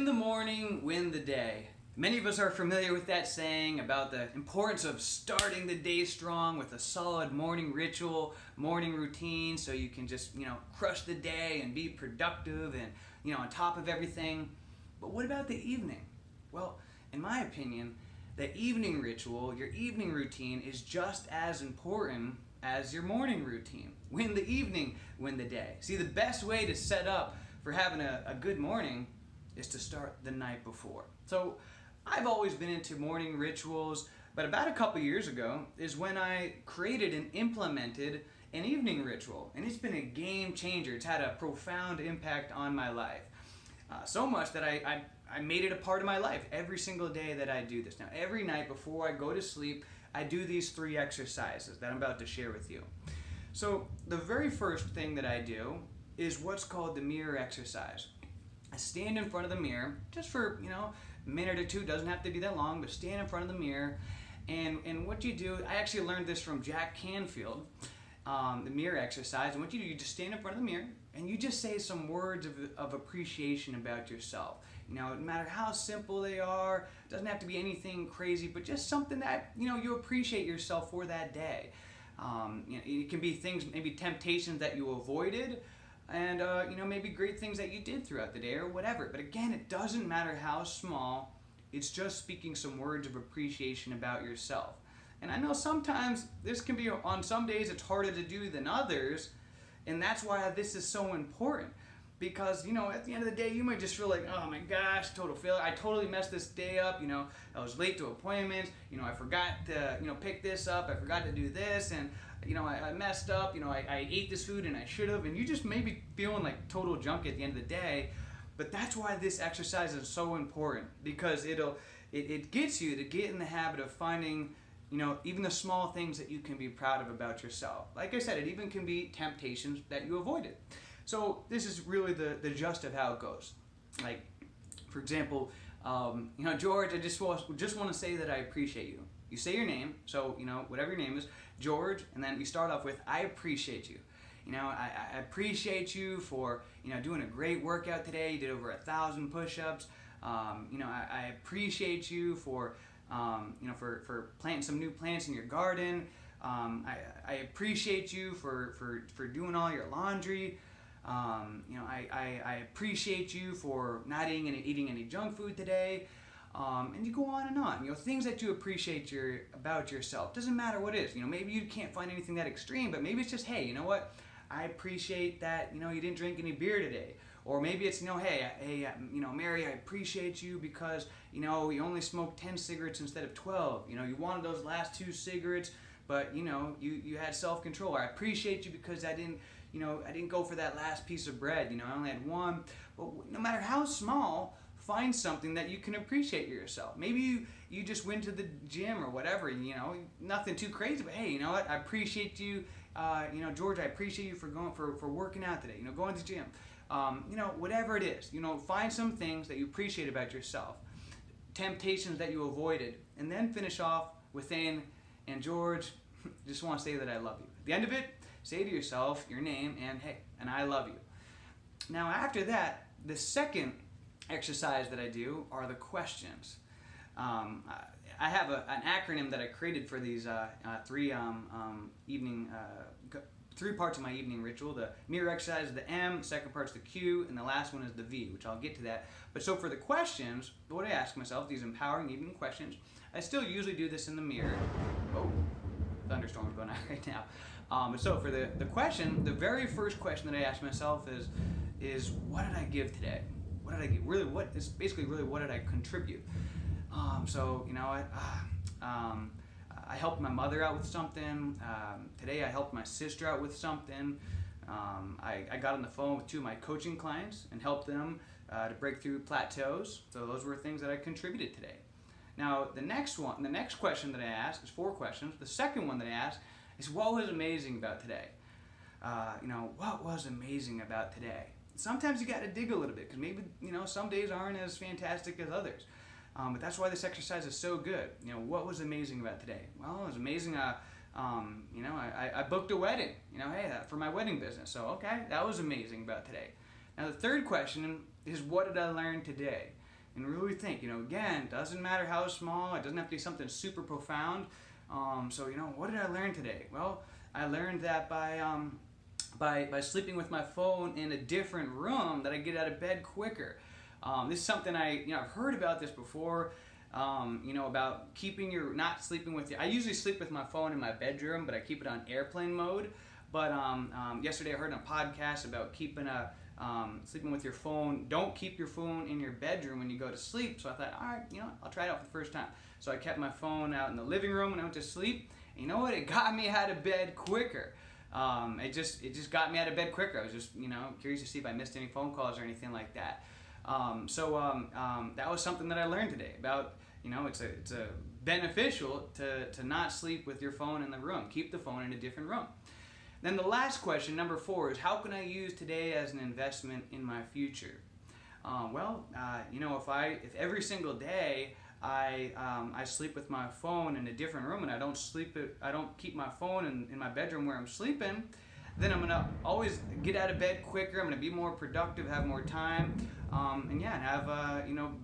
Win the morning, win the day. Many of us are familiar with that saying about the importance of starting the day strong with a solid morning ritual, morning routine, so you can just, crush the day and be productive and, on top of everything. But what about the evening? Well, in my opinion, the evening ritual, your evening routine is just as important as your morning routine. Win the evening, win the day. See, the best way to set up for having a good morning is to start the night before. So I've always been into morning rituals, but about a couple years ago is when I created and implemented an evening ritual, and it's been a game changer. It's had a profound impact on my life. So much that I made it a part of my life every single day that I do this. Now, every night before I go to sleep, I do these 3 exercises that I'm about to share with you. So the very first thing that I do is what's called the mirror exercise. I stand in front of the mirror just for, a minute or two, doesn't have to be that long, but stand in front of the mirror. And what you do, I actually learned this from Jack Canfield, the mirror exercise. And what you do, you just stand in front of the mirror and you just say some words of appreciation about yourself. No matter how simple they are, it doesn't have to be anything crazy, but just something that, you appreciate yourself for that day. It can be things, maybe temptations that you avoided, and maybe great things that you did throughout the day or whatever. But again, it doesn't matter how small, it's just speaking some words of appreciation about yourself. And I know sometimes this can be, on some days it's harder to do than others, and that's why this is so important. Because, at the end of the day, you might just feel like, oh my gosh, total failure. I totally messed this day up. I was late to appointments. I forgot to, pick this up. I forgot to do this. And, I messed up. I ate this food and I should have. And you just may be feeling like total junk at the end of the day. But that's why this exercise is so important. Because it gets you to get in the habit of finding, even the small things that you can be proud of about yourself. Like I said, it even can be temptations that you avoided. So this is really the gist of how it goes. Like, for example, George, I just want to say that I appreciate you. You say your name, so, whatever your name is, George, and then you start off with, I appreciate you. I appreciate you for, doing a great workout today. You did over 1,000 push-ups. I appreciate you for, for planting some new plants in your garden. I appreciate you for doing all your laundry. I appreciate you for not eating any junk food today. And you go on and on. Things that you appreciate about yourself. Doesn't matter what it is. Maybe you can't find anything that extreme, but maybe it's just, hey, you know what? I appreciate that, you didn't drink any beer today. Or maybe it's, hey, Mary, I appreciate you because, you only smoked 10 cigarettes instead of 12. You wanted those last 2 cigarettes, but, you had self-control. I appreciate you because I didn't go for that last piece of bread. I only had 1. But no matter how small, find something that you can appreciate yourself. Maybe you just went to the gym or whatever, nothing too crazy, but hey, you know what? I appreciate you, George, I appreciate you for working out today, going to the gym. Whatever it is, find some things that you appreciate about yourself, temptations that you avoided, and then finish off with saying, and George, just want to say that I love you. At the end of it, say to yourself your name and hey, and I love you. Now after that, the second exercise that I do are the questions. I have an acronym that I created for these 3 parts of my evening ritual. The mirror exercise is the M, the second part's the Q, and the last one is the V, which I'll get to that. But so for the questions, what I ask myself, these empowering evening questions, I still usually do this in the mirror. Oh, thunderstorm going on right now. So for the question, the very first question that I ask myself is what did I give today? What did I give? Really, what did I contribute? I helped my mother out with something. Today I helped my sister out with something. I got on the phone with 2 of my coaching clients and helped them to break through plateaus. So those were things that I contributed today. Now the next question that I ask is 4 questions. The second one that I ask is what was amazing about today? What was amazing about today? Sometimes you got to dig a little bit because maybe some days aren't as fantastic as others. But that's why this exercise is so good. What was amazing about today? Well, it was amazing. I booked a wedding. For my wedding business. So okay, that was amazing about today. Now the third question is what did I learn today? and really think. Again, doesn't matter how small. It doesn't have to be something super profound. So what did I learn today? Well, I learned that by sleeping with my phone in a different room, that I get out of bed quicker. This is something I've heard about this before. About not sleeping with I usually sleep with my phone in my bedroom, but I keep it on airplane mode. But yesterday I heard on a podcast about sleeping with your phone. Don't keep your phone in your bedroom when you go to sleep. So I thought, all right, I'll try it out for the first time. So I kept my phone out in the living room when I went to sleep. And you know what? It got me out of bed quicker. It just got me out of bed quicker. I was just curious to see if I missed any phone calls or anything like that. That was something that I learned today about. It's a beneficial to not sleep with your phone in the room. Keep the phone in a different room. Then the last question, number 4, is how can I use today as an investment in my future? If every single day I sleep with my phone in a different room, and I don't keep my phone in my bedroom where I'm sleeping, then I'm gonna always get out of bed quicker. I'm gonna be more productive, have more time, have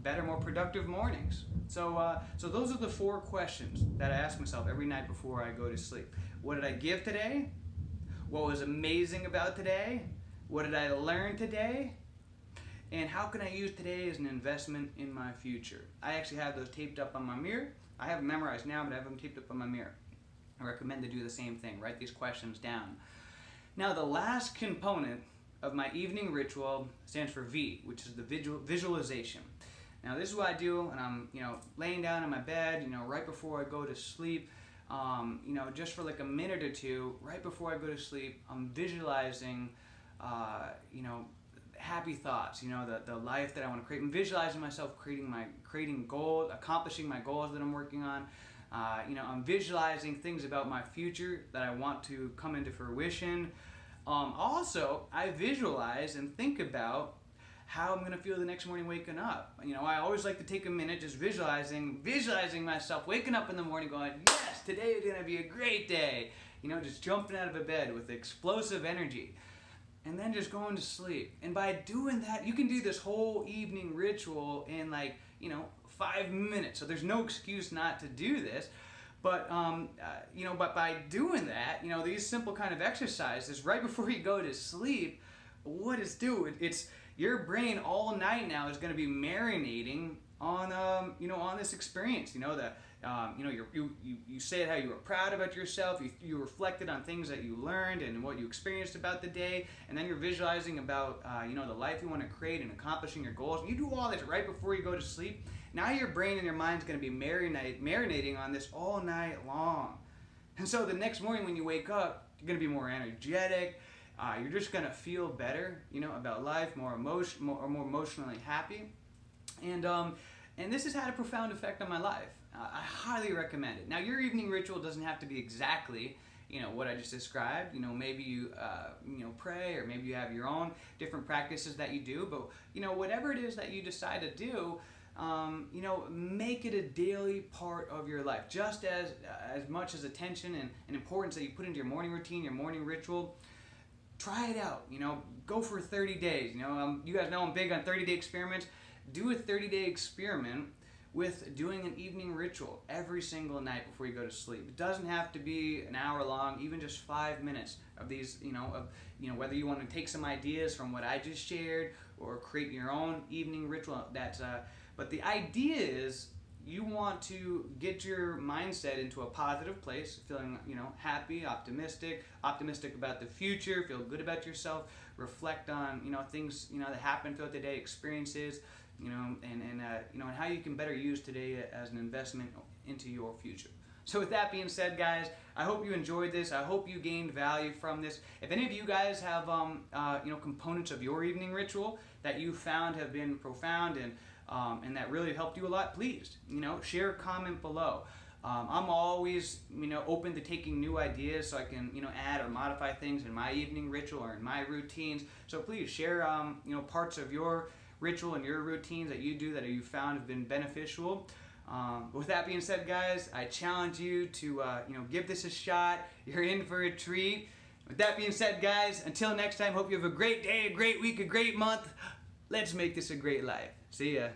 better, more productive mornings. So those are the 4 questions that I ask myself every night before I go to sleep. What did I give today? What was amazing about today? What did I learn today? And how can I use today as an investment in my future? I actually have those taped up on my mirror. I have them memorized now, but I have them taped up on my mirror. I recommend to do the same thing. Write these questions down. Now, the last component of my evening ritual stands for V, which is the visualization. Now, this is what I do when I'm, laying down in my bed, right before I go to sleep. Just for like a minute or two, right before I go to sleep, I'm visualizing, happy thoughts, the life that I want to create. I'm visualizing myself creating goals, accomplishing my goals that I'm working on. I'm visualizing things about my future that I want to come into fruition. Also, I visualize and think about how I'm going to feel the next morning waking up. I always like to take a minute just visualizing myself waking up in the morning going, yes, today is going to be a great day. Just jumping out of a bed with explosive energy. And then just going to sleep. And by doing that, you can do this whole evening ritual in 5 minutes. So there's no excuse not to do this. But by doing that, these simple kind of exercises right before you go to sleep, what it's doing, it's your brain all night now is going to be marinating on on this experience. You said how you were proud about yourself. You reflected on things that you learned and what you experienced about the day, and then you're visualizing about the life you want to create and accomplishing your goals. You do all this right before you go to sleep. Now your brain and your mind's going to be marinating on this all night long, and so the next morning when you wake up, you're going to be more energetic. You're just going to feel better, about life, more emotionally happy, and this has had a profound effect on my life. I highly recommend it. Now, your evening ritual doesn't have to be exactly, what I just described. Maybe you, pray, or maybe you have your own different practices that you do. But, whatever it is that you decide to do, make it a daily part of your life. Just as much as attention and importance that you put into your morning routine, your morning ritual. Try it out. Go for 30 days. You guys know I'm big on 30-day experiments. Do a 30-day experiment with doing an evening ritual every single night before you go to sleep. It doesn't have to be an hour long, even just 5 minutes of these, whether you want to take some ideas from what I just shared or create your own evening ritual. But the idea is you want to get your mindset into a positive place, feeling, happy, optimistic about the future, feel good about yourself, reflect on, things, that happen throughout the day, experiences, and how you can better use today as an investment into your future. So with that being said, guys, I hope you enjoyed this. I hope you gained value from this. If any of you guys have, components of your evening ritual that you found have been profound and that really helped you a lot, please, share a comment below. I'm always, open to taking new ideas so I can, add or modify things in my evening ritual or in my routines. So please share, parts of your ritual and your routines that you do that you found have been beneficial. With that being said, guys, I challenge you to, give this a shot. You're in for a treat. With that being said, guys, until next time, hope you have a great day, a great week, a great month. Let's make this a great life. See ya.